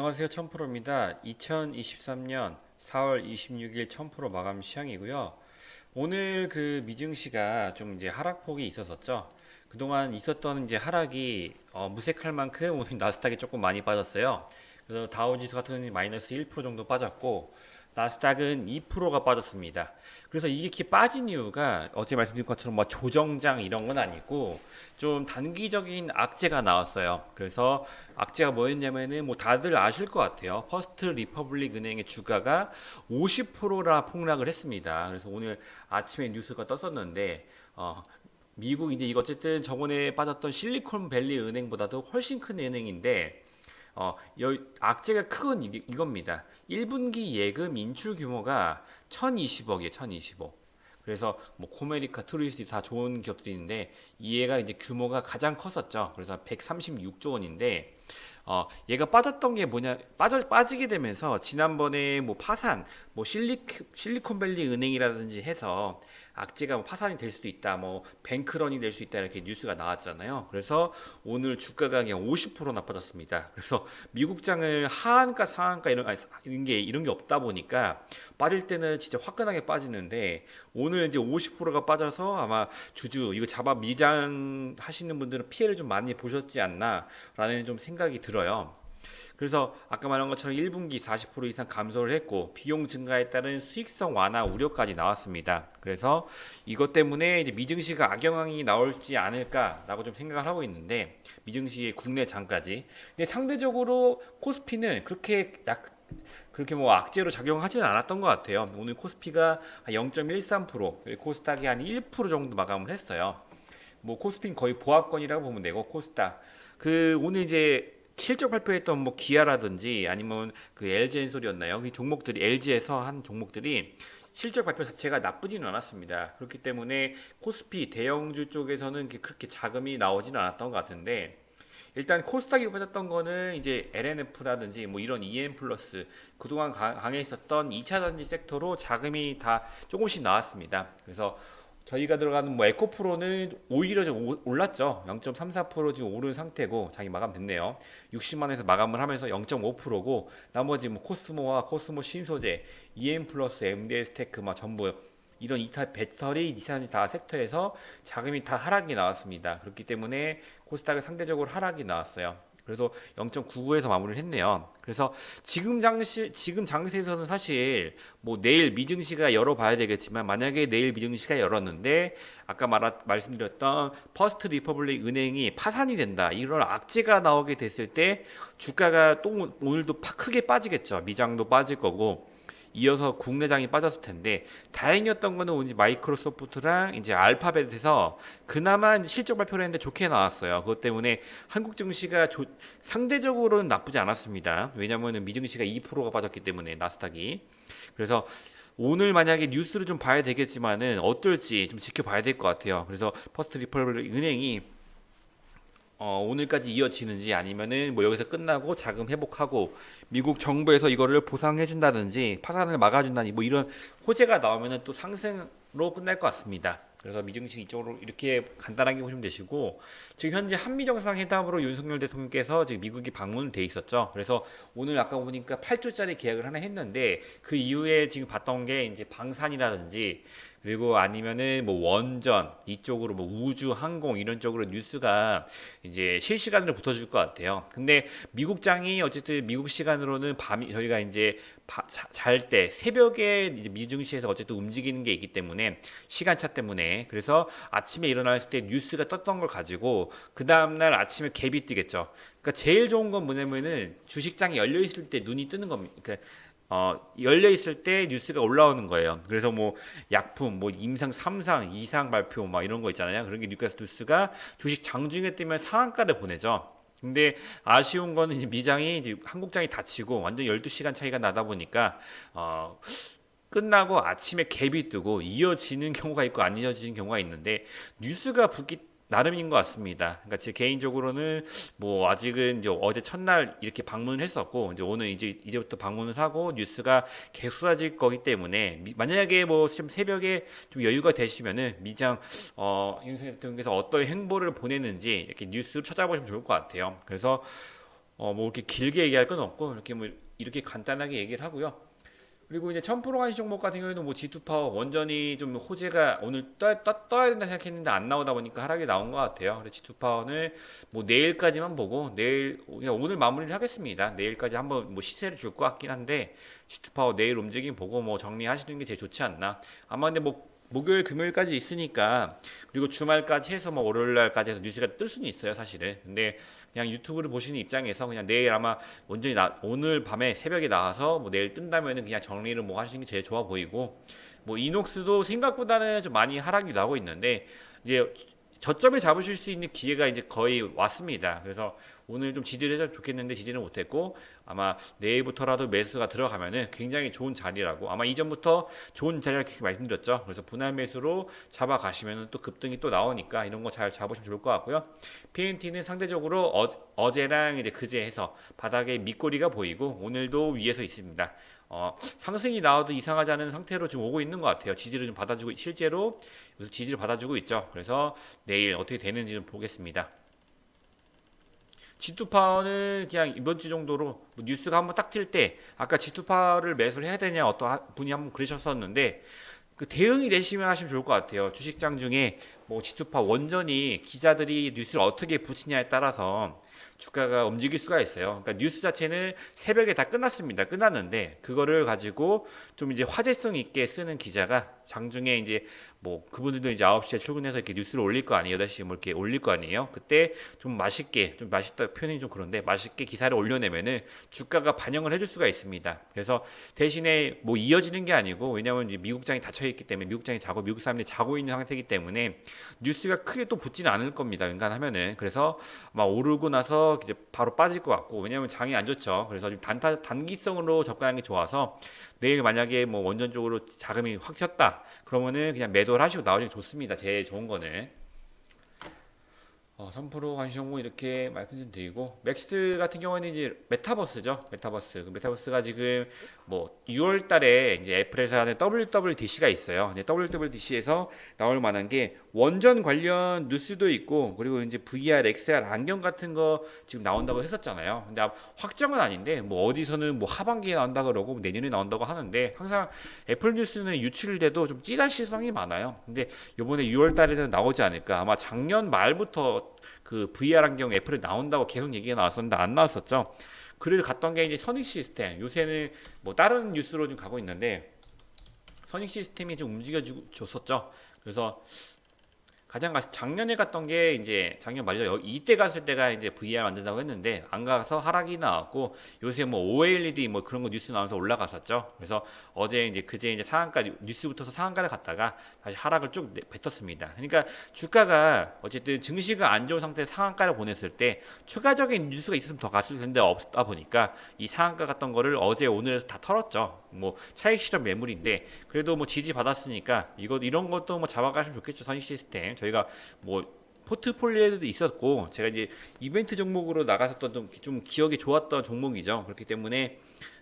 안녕하세요. 천프로입니다. 2023년 4월 26일 천프로 마감 시향이고요. 오늘 그 미증시가 좀 이제 하락폭이 있었었죠. 그동안 있었던 이제 하락이 무색할 만큼 오늘 나스닥이 조금 많이 빠졌어요. 그래서 다우지수 같은 경우는 마이너스 1% 정도 빠졌고 나스닥은 2%가 빠졌습니다. 그래서 이게 이렇게 빠진 이유가 어제 말씀드린 것처럼 뭐 조정장 이런 건 아니고 좀 단기적인 악재가 나왔어요. 그래서 악재가 뭐였냐면은 뭐 다들 아실 것 같아요. 퍼스트 리퍼블릭 은행의 주가가 50%나 폭락을 했습니다. 그래서 오늘 아침에 뉴스가 떴었는데 미국 이제 이거 어쨌든 저번에 빠졌던 실리콘밸리 은행보다도 훨씬 큰 은행인데 악재가 큰 이겁니다. 1분기 예금 인출 규모가 1020억이에요, 1020억. 그래서 뭐 코메리카, 트루이스트 다 좋은 기업들이 있는데 얘가 이제 규모가 가장 컸었죠. 그래서 136조 원인데 얘가 빠졌던 게 뭐냐, 빠지게 되면서 지난번에 뭐 파산, 뭐 실리콘밸리 은행이라든지 해서 악재가 뭐 파산이 될 수도 있다, 뭐 뱅크런이 될 수 있다 이렇게 뉴스가 나왔잖아요. 그래서 오늘 주가가 그냥 50% 나빠졌습니다. 그래서 미국장은 하한가 상한가 이런 게 없다 보니까 빠질 때는 진짜 화끈하게 빠지는데 오늘 이제 50%가 빠져서 아마 주주 이거 잡아 미장 하시는 분들은 피해를 좀 많이 보셨지 않나라는 좀 생각이 들어요. 그래서 아까 말한 것처럼 1분기 40% 이상 감소를 했고 비용 증가에 따른 수익성 완화 우려까지 나왔습니다. 그래서 이것 때문에 이제 미증시가 악영향이 나올지 않을까라고 좀 생각을 하고 있는데 미증시의 국내 장까지. 근데 상대적으로 코스피는 그렇게 뭐 악재로 작용하지는 않았던 것 같아요. 오늘 코스피가 0.13%, 코스닥이 한 1% 정도 마감을 했어요. 뭐 코스피는 거의 보합권이라고 보면 되고 코스닥 그 오늘 이제 실적 발표했던 뭐 기아라든지 아니면 그 LG엔솔이었나요? 이 종목들이 LG에서 한 종목들이 실적 발표 자체가 나쁘지는 않았습니다. 그렇기 때문에 코스피 대형주 쪽에서는 그렇게 자금이 나오지는 않았던 것 같은데 일단 코스닥이 빠졌던 거는 이제 LNF라든지 뭐 이런 EM 플러스 그동안 강해 있었던 2차 전지 섹터로 자금이 다 조금씩 나왔습니다. 그래서 저희가 들어가는 뭐 에코프로는 오히려 좀 올랐죠. 0.34% 지금 오른 상태고 자기 마감됐네요. 60만 원에서 마감을 하면서 0.5%고 나머지 뭐 코스모와 코스모 신소재, EM 플러스, MDS 테크 막 전부 이런 이타 배터리, 이차전지 다 섹터에서 자금이 다 하락이 나왔습니다. 그렇기 때문에 코스닥은 상대적으로 하락이 나왔어요. 그래서 0.99에서 마무리를 했네요. 그래서 지금 장세에서는 사실 뭐 내일 미증시가 열어봐야 되겠지만 만약에 내일 미증시가 열었는데 아까 말씀드렸던 퍼스트 리퍼블릭 은행이 파산이 된다 이런 악재가 나오게 됐을 때 주가가 또 오늘도 크게 빠지겠죠. 미장도 빠질 거고 이어서 국내장이 빠졌을 텐데 다행이었던 거는 오늘 마이크로소프트랑 이제 알파벳에서 그나마 실적 발표를 했는데 좋게 나왔어요. 그것 때문에 한국 증시가 상대적으로는 나쁘지 않았습니다. 왜냐하면 미증시가 2%가 빠졌기 때문에 나스닥이. 그래서 오늘 만약에 뉴스를 좀 봐야 되겠지만은 어떨지 좀 지켜봐야 될 것 같아요. 그래서 퍼스트 리퍼블릭 은행이 오늘까지 이어지는지 아니면은 뭐 여기서 끝나고 자금 회복하고 미국 정부에서 이거를 보상해 준다든지 파산을 막아준다니 뭐 이런 호재가 나오면은 또 상승으로 끝날 것 같습니다. 그래서 미증시 이쪽으로 이렇게 간단하게 보시면 되시고 지금 현재 한미 정상회담으로 윤석열 대통령께서 지금 미국이 방문돼 있었죠. 그래서 오늘 아까 보니까 8조짜리 계약을 하나 했는데 그 이후에 지금 봤던 게 이제 방산이라든지 그리고 아니면은 뭐 원전 이쪽으로 뭐 우주 항공 이런 쪽으로 뉴스가 이제 실시간으로 붙어줄 것 같아요. 근데 미국장이 어쨌든 미국 시간으로는 밤이 저희가 이제 잘 때 새벽에 이제 미증시에서 어쨌든 움직이는 게 있기 때문에 시간차 때문에 그래서 아침에 일어났을 때 뉴스가 떴던 걸 가지고 그 다음날 아침에 갭이 뜨겠죠. 그러니까 제일 좋은 건 뭐냐면은 주식장이 열려 있을 때 눈이 뜨는 겁니다. 그러니까 열려 있을 때 뉴스가 올라오는 거예요. 그래서 뭐 약품, 뭐 임상 3상, 2상 발표 막 이런 거 있잖아요. 그런 게 뉴스가 주식 장중에 뜨면 상한가를 보내죠. 근데 아쉬운 거는 이제 미장이 이제 한국장이 닫히고 완전 12시간 차이가 나다 보니까 끝나고 아침에 갭이 뜨고 이어지는 경우가 있고 안 이어지는 경우가 있는데 뉴스가 붙기 나름인 것 같습니다. 그러니까 제 개인적으로는 뭐 아직은 이제 어제 첫날 이렇게 방문을 했었고 이제 오늘 이제부터 방문을 하고 뉴스가 계속 쏟아질 거기 때문에 만약에 뭐 좀 새벽에 좀 여유가 되시면은 미장 윤석열 대통령께서 어떤 행보를 보내는지 이렇게 뉴스를 찾아보시면 좋을 것 같아요. 그래서 뭐 이렇게 길게 얘기할 건 없고 이렇게 뭐 이렇게 간단하게 얘기를 하고요. 그리고 이제 1000% 관시 종목 같은 경우에는 뭐 G2 파워 원전이 좀 호재가 오늘 떠야 된다 생각했는데 안 나오다 보니까 하락이 나온 것 같아요. 그래서 G2 파워는 뭐 내일까지만 보고 내일 그냥 오늘 마무리를 하겠습니다. 내일까지 한번 뭐 시세를 줄 것 같긴 한데 G2 파워 내일 움직임 보고 뭐 정리하시는 게 제일 좋지 않나. 아마 근데 뭐 목요일 금요일까지 있으니까 그리고 주말까지 해서 뭐 월요일날까지 해서 뉴스가 뜰 수는 있어요 사실은. 근데 그냥 유튜브를 보시는 입장에서 그냥 내일 아마 온전히 오늘 밤에 새벽에 나와서 뭐 내일 뜬다면은 그냥 정리를 뭐 하시는 게 제일 좋아 보이고, 뭐 이녹스도 생각보다는 좀 많이 하락이 나고 있는데 이제 저점에 잡으실 수 있는 기회가 이제 거의 왔습니다. 그래서 오늘 좀 지지를 해서 좋겠는데 지지를 못했고, 아마 내일부터라도 매수가 들어가면은 굉장히 좋은 자리라고, 아마 이전부터 좋은 자리라고 그렇게 말씀드렸죠. 그래서 분할 매수로 잡아가시면은 또 급등이 또 나오니까 이런 거 잘 잡으시면 좋을 것 같고요. PNT는 상대적으로 어제랑 이제 그제 해서 바닥에 밑꼬리가 보이고 오늘도 위에서 있습니다. 상승이 나와도 이상하지 않은 상태로 지금 오고 있는 것 같아요. 지지를 좀 받아주고 실제로 지지를 받아주고 있죠. 그래서 내일 어떻게 되는지 좀 보겠습니다. G2파워는 그냥 이번 주 정도로 뭐 뉴스가 한번 딱 뜰 때 아까 G2파워를 매수를 해야 되냐 어떤 분이 한번 그러셨었는데 그 대응이 되시면 하시면 좋을 것 같아요. 주식장 중에 뭐 G2파 원전이 기자들이 뉴스를 어떻게 붙이냐에 따라서 주가가 움직일 수가 있어요. 그러니까 뉴스 자체는 새벽에 다 끝났습니다. 끝났는데 그거를 가지고 좀 이제 화제성 있게 쓰는 기자가 장중에 이제 뭐 그분들도 이제 9시에 출근해서 이렇게 뉴스를 올릴 거 아니에요. 8시에 뭐 이렇게 올릴 거 아니에요. 그때 좀 맛있게, 좀 맛있다 표현이 좀 그런데 맛있게 기사를 올려내면은 주가가 반영을 해줄 수가 있습니다. 그래서 대신에 뭐 이어지는 게 아니고, 왜냐하면 이제 미국장이 닫혀 있기 때문에 미국장이 자고 미국 사람들이 자고 있는 상태이기 때문에 뉴스가 크게 또 붙지는 않을 겁니다. 연간하면은. 그래서 막 오르고 나서 이제 바로 빠질 것 같고, 왜냐하면 장이 안 좋죠. 그래서 좀 단기성으로 접근하는 게 좋아서 내일 만약에 뭐 원전 쪽으로 자금이 확 튀었다 그러면은 그냥 매도를 하시고 나오는 게 좋습니다. 제일 좋은 거는 3% 관시종목 이렇게 말씀드리고, 맥스 같은 경우는 이제 메타버스죠. 메타버스. 그 메타버스가 지금 뭐 6월 달에 이제 애플에서 하는 WWDC가 있어요. 이제 WWDC에서 나올 만한 게 원전 관련 뉴스도 있고, 그리고 이제 VR, XR 안경 같은 거 지금 나온다고 했었잖아요. 근데 확정은 아닌데 뭐 어디서는 뭐 하반기에 나온다 그러고 내년에 나온다고 하는데, 항상 애플 뉴스는 유출돼도 좀 찌라시성이 많아요. 근데 이번에 6월 달에는 나오지 않을까. 아마 작년 말부터 그 VR 안경 애플에 나온다고 계속 얘기가 나왔었는데 안 나왔었죠. 글을 갔던 게 이제 선익 시스템. 요새는 뭐 다른 뉴스로 좀 가고 있는데 선익 시스템이 좀 움직여 줬었죠. 그래서 가장 작년에 갔던 게 이제 작년 말이죠. 이때 갔을 때가 이제 VR 만든다고 했는데 안 가서 하락이 나왔고, 요새 뭐 OLED 뭐 그런 거 뉴스 나와서 올라갔었죠. 그래서 어제 이제 그제 이제 상한가 뉴스부터서 상한가를 갔다가 다시 하락을 쭉 뱉었습니다. 그러니까 주가가 어쨌든 증시가 안 좋은 상태에서 상한가를 보냈을 때 추가적인 뉴스가 있으면 더 갔을 텐데 없다 보니까 이 상한가 갔던 거를 어제 오늘 다 털었죠. 뭐 차익 실현 매물인데 그래도 뭐 지지 받았으니까 이런 것도 뭐 잡아가시면 좋겠죠. 선익 시스템 저희가 뭐 포트폴리오에도 있었고, 제가 이제 이벤트 종목으로 나갔었던 좀 기억이 좋았던 종목이죠. 그렇기 때문에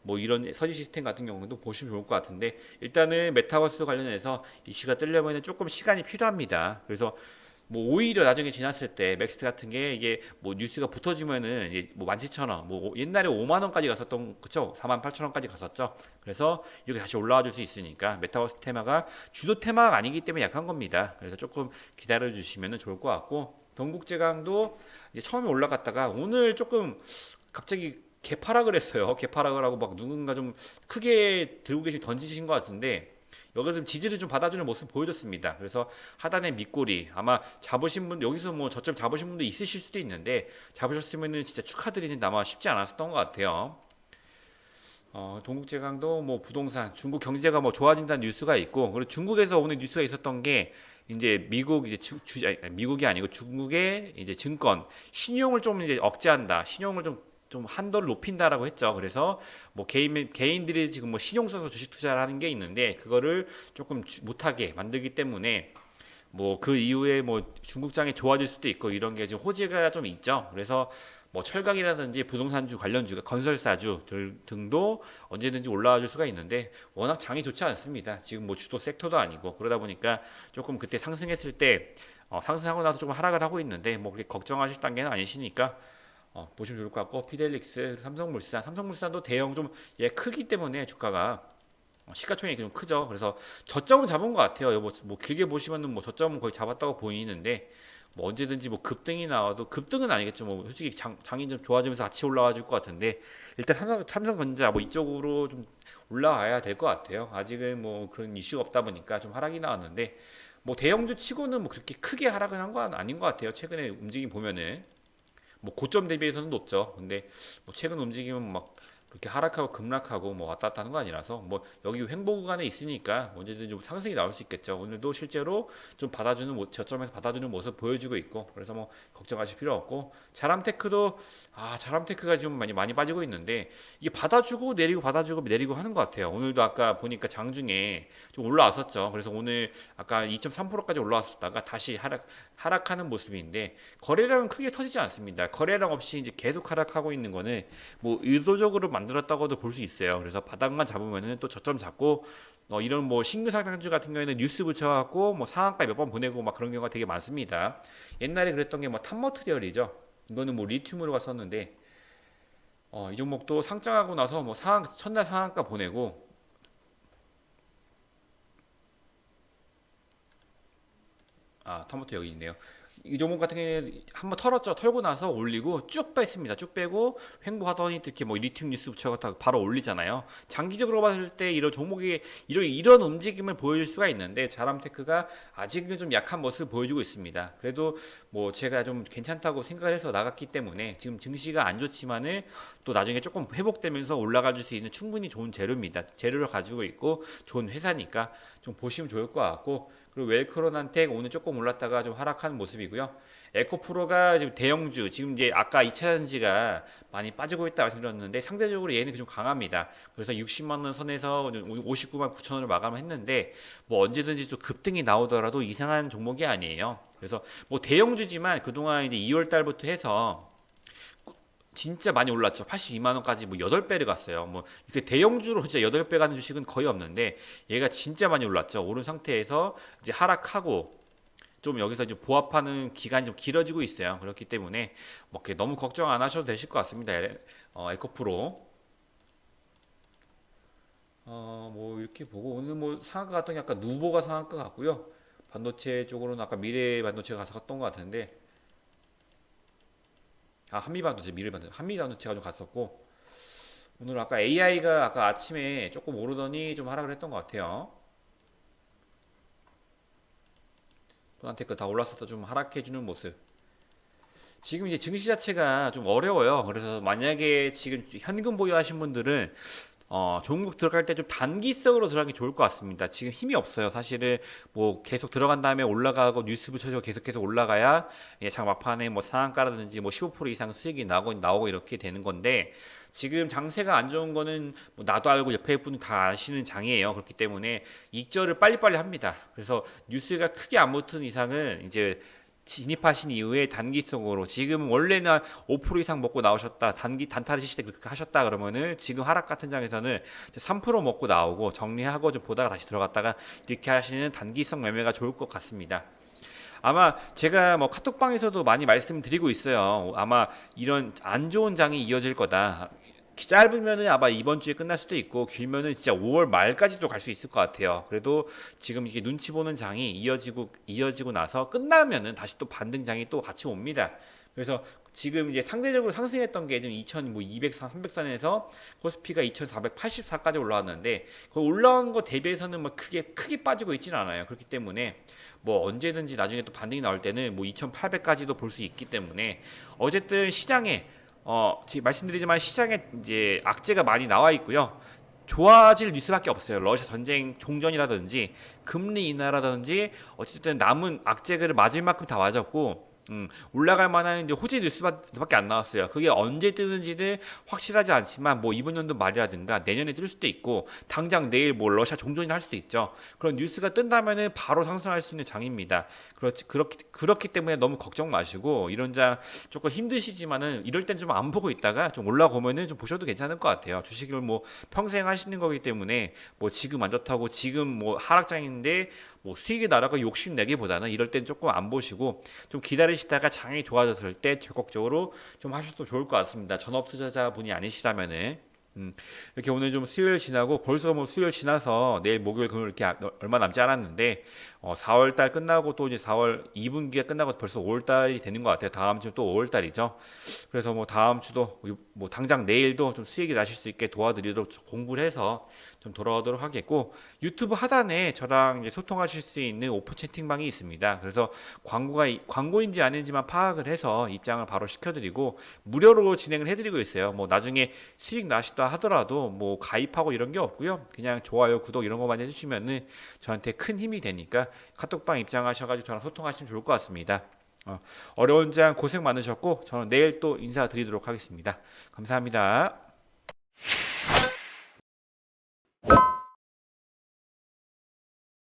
뭐 이런 선익 시스템 같은 경우도 보시면 좋을 것 같은데, 일단은 메타버스 관련해서 이슈가 뜨려면 조금 시간이 필요합니다. 그래서 뭐 오히려 나중에 지났을 때 맥스 같은 게 이게 뭐 뉴스가 붙어지면은 이제 뭐 17,000원, 뭐 옛날에 5만 원까지 갔었던, 그쵸? 48,000원까지 갔었죠. 그래서 이렇게 다시 올라와 줄 수 있으니까 메타버스 테마가 주도 테마가 아니기 때문에 약한 겁니다. 그래서 조금 기다려 주시면 좋을 것 같고, 동국제강도 이제 처음에 올라갔다가 오늘 조금 갑자기 개파락을 했어요. 개파락을 하고 막 누군가 좀 크게 들고 계신 던지신 것 같은데 여기서 좀 지지를 좀 받아주는 모습 보여줬습니다. 그래서 하단에 밑꼬리, 아마 잡으신 분, 여기서 뭐 저점 잡으신 분도 있으실 수도 있는데 잡으셨으면은 진짜 축하드리는데 아마 쉽지 않았던 것 같아요. 동국제강도 뭐 부동산, 중국 경제가 뭐 좋아진다는 뉴스가 있고, 그리고 중국에서 오늘 뉴스가 있었던 게 이제 미국 이제 미국이 아니고 중국의 이제 증권 신용을 좀 이제 억제한다, 신용을 좀 한도를 높인다라고 했죠. 그래서 뭐 개인들이 지금 뭐 신용 써서 주식 투자를 하는 게 있는데 그거를 조금 못하게 만들기 때문에 뭐 그 이후에 뭐 중국장이 좋아질 수도 있고 이런 게 지금 호재가 좀 있죠. 그래서 뭐 철강이라든지 부동산주 관련주가 건설사주 등도 언제든지 올라와 줄 수가 있는데 워낙 장이 좋지 않습니다. 지금 뭐 주도 섹터도 아니고, 그러다 보니까 조금 그때 상승했을 때 상승하고 나서 조금 하락을 하고 있는데 뭐 그렇게 걱정하실 단계는 아니시니까 보시면 좋을 것 같고 피델릭스, 삼성물산도 대형 좀 얘 크기 때문에 주가가 시가총액이 좀 크죠. 그래서 저점은 잡은 것 같아요. 뭐 길게 보시면은 뭐 저점은 거의 잡았다고 보이는데 뭐 언제든지 뭐 급등이 나와도 급등은 아니겠죠. 뭐 솔직히 장이 좀 좋아지면서 같이 올라와 줄 것 같은데 일단 삼성전자 뭐 이쪽으로 좀 올라와야 될 것 같아요. 아직은 뭐 그런 이슈가 없다 보니까 좀 하락이 나왔는데 뭐 대형주 치고는 뭐 그렇게 크게 하락은 한 건 아닌 것 같아요. 최근에 움직임 보면은 뭐 고점 대비해서는 높죠. 근데 뭐 최근 움직임은 막 그렇게 하락하고 급락하고 뭐 왔다 갔다 하는 거 아니라서 뭐 여기 횡보 구간에 있으니까 언제든 좀 상승이 나올 수 있겠죠. 오늘도 실제로 좀 받아주는 저점에서 받아주는 모습 보여주고 있고 그래서 뭐 걱정하실 필요 없고 자람테크도 자람테크가 지금 많이 빠지고 있는데 이게 받아주고 내리고 받아주고 내리고 하는 것 같아요. 오늘도 아까 보니까 장중에 좀 올라왔었죠. 그래서 오늘 아까 2.3%까지 올라왔었다가 다시 하락하는 모습인데 거래량은 크게 터지지 않습니다. 거래량 없이 이제 계속 하락하고 있는 거는 뭐 의도적으로 만들었다고도 볼 수 있어요. 그래서 바닥만 잡으면은 또 저점 잡고 이런 뭐 신규 상장주 같은 경우에는 뉴스 붙여갖고 뭐 상한가 몇 번 보내고 막 그런 경우가 되게 많습니다. 옛날에 그랬던 게 뭐 탑머트리얼이죠. 이거는 뭐 리튬으로 갔었는데 이 종목도 상장하고 나서 뭐 첫날 상한가 보내고 텀버터 여기 있네요. 이 종목 같은 경우에는 한번 털었죠. 털고 나서 올리고 쭉 뺐습니다. 쭉 빼고 횡보하더니 특히 뭐 리튬 뉴스 붙여서 바로 올리잖아요. 장기적으로 봤을 때 이런 종목이 이런 움직임을 보여줄 수가 있는데 자람테크가 아직은 좀 약한 모습을 보여주고 있습니다. 그래도 뭐 제가 좀 괜찮다고 생각을 해서 나갔기 때문에 지금 증시가 안 좋지만은 또 나중에 조금 회복되면서 올라갈 수 있는 충분히 좋은 재료입니다. 재료를 가지고 있고 좋은 회사니까 좀 보시면 좋을 것 같고 그리고 웰크론한테 오늘 조금 올랐다가 좀 하락하는 모습이고요. 에코프로가 지금 대형주, 지금 이제 아까 2차전지가 많이 빠지고 있다 말씀드렸는데 상대적으로 얘는 좀 강합니다. 그래서 60만 원 선에서 59만 9천 원을 마감을 했는데 뭐 언제든지 좀 급등이 나오더라도 이상한 종목이 아니에요. 그래서 뭐 대형주지만 그동안 이제 2월 달부터 해서 진짜 많이 올랐죠. 82만 원까지 뭐 8배를 갔어요. 뭐 이렇게 대형주로 진짜 8배 가는 주식은 거의 없는데 얘가 진짜 많이 올랐죠. 오른 상태에서 이제 하락하고 좀 여기서 이제 보합하는 기간이 좀 길어지고 있어요. 그렇기 때문에 뭐 너무 걱정 안 하셔도 되실 것 같습니다. 에코프로. 뭐 이렇게 보고 오늘 뭐 상한가 같은 게 아까 누보가 상한가 같고요. 반도체 쪽으로는 아까 미래 반도체가 갔던 것 같은데 한미반도체, 미래반도체, 한미반도체가 좀 갔었고 오늘 아까 AI가 아까 아침에 조금 오르더니 좀 하락을 했던 것 같아요. 코난테크 다 올랐었다 좀 하락해주는 모습. 지금 이제 증시 자체가 좀 어려워요. 그래서 만약에 지금 현금 보유하신 분들은 종목 들어갈 때 좀 단기성으로 들어가는 게 좋을 것 같습니다. 지금 힘이 없어요. 사실은 뭐 계속 들어간 다음에 올라가고 뉴스 붙여서 계속해서 올라가야 장 막판에 뭐 상한가라든지 뭐 15% 이상 수익이 나오고 이렇게 되는 건데 지금 장세가 안 좋은 거는 뭐 나도 알고 옆에 분은 다 아시는 장이에요. 그렇기 때문에 익절을 빨리빨리 합니다. 그래서 뉴스가 크게 안 붙은 이상은 이제 진입하신 이후에 단기성으로 지금 원래는 5% 이상 먹고 나오셨다 단타를 치실 때 그렇게 하셨다 그러면은 지금 하락 같은 장에서는 3% 먹고 나오고 정리하고 좀 보다가 다시 들어갔다가 이렇게 하시는 단기성 매매가 좋을 것 같습니다. 아마 제가 뭐 카톡방에서도 많이 말씀드리고 있어요. 아마 이런 안 좋은 장이 이어질 거다. 짧으면은 아마 이번 주에 끝날 수도 있고 길면은 진짜 5월 말까지도 갈 수 있을 것 같아요. 그래도 지금 이게 눈치 보는 장이 이어지고 나서 끝나면은 다시 또 반등장이 또 같이 옵니다. 그래서 지금 이제 상대적으로 상승했던 게 좀 2200선, 300선에서 코스피가 2484까지 올라왔는데 그 올라온 거 대비해서는 뭐 크게 빠지고 있지는 않아요. 그렇기 때문에 뭐 언제든지 나중에 또 반등이 나올 때는 뭐 2800까지도 볼 수 있기 때문에 어쨌든 시장에 지금 말씀드리지만 시장에 이제 악재가 많이 나와 있고요. 좋아질 뉴스밖에 없어요. 러시아 전쟁 종전이라든지 금리 인하라든지 어쨌든 남은 악재를 맞을 만큼 다 맞았고 올라갈 만한 이제 호재 뉴스밖에 안 나왔어요. 그게 언제 뜨는지는 확실하지 않지만 뭐 이번 연도 말이라든가 내년에 뜰 수도 있고 당장 내일 뭐 러시아 종전이 할 수도 있죠. 그런 뉴스가 뜬다면은 바로 상승할 수 있는 장입니다. 그렇기 때문에 너무 걱정 마시고 이런 장 조금 힘드시지만은 이럴 땐 좀 안 보고 있다가 좀 올라오면은 좀 보셔도 괜찮을 것 같아요. 주식을 뭐 평생 하시는 거기 때문에 뭐 지금 안 좋다고 지금 뭐 하락장인데 뭐 수익이 나라고 욕심내기보다는 이럴 땐 조금 안 보시고 좀 기다리시다가 장이 좋아졌을 때 적극적으로 좀 하셔도 좋을 것 같습니다. 전업 투자자분이 아니시라면은. 이렇게 오늘 좀 수요일 지나고 벌써 뭐 수요일 지나서 내일 목요일 금요일 이렇게 얼마 남지 않았는데 4월 달 끝나고 또 이제 4월 2분기가 끝나고 벌써 5월 달이 되는 것 같아요. 다음 주 또 5월 달이죠. 그래서 뭐 다음 주도 뭐 당장 내일도 좀 수익이 나실 수 있게 도와드리도록 공부를 해서 좀 돌아오도록 하겠고 유튜브 하단에 저랑 이제 소통하실 수 있는 오픈 채팅방이 있습니다. 그래서 광고인지 아닌지만 파악을 해서 입장을 바로 시켜드리고 무료로 진행을 해드리고 있어요. 뭐 나중에 수익 나시다 하더라도 뭐 가입하고 이런 게 없고요. 그냥 좋아요, 구독 이런 것만 해주시면은 저한테 큰 힘이 되니까 카톡방 입장하셔가지고 저랑 소통하시면 좋을 것 같습니다. 어려운 장 고생 많으셨고 저는 내일 또 인사드리도록 하겠습니다. 감사합니다.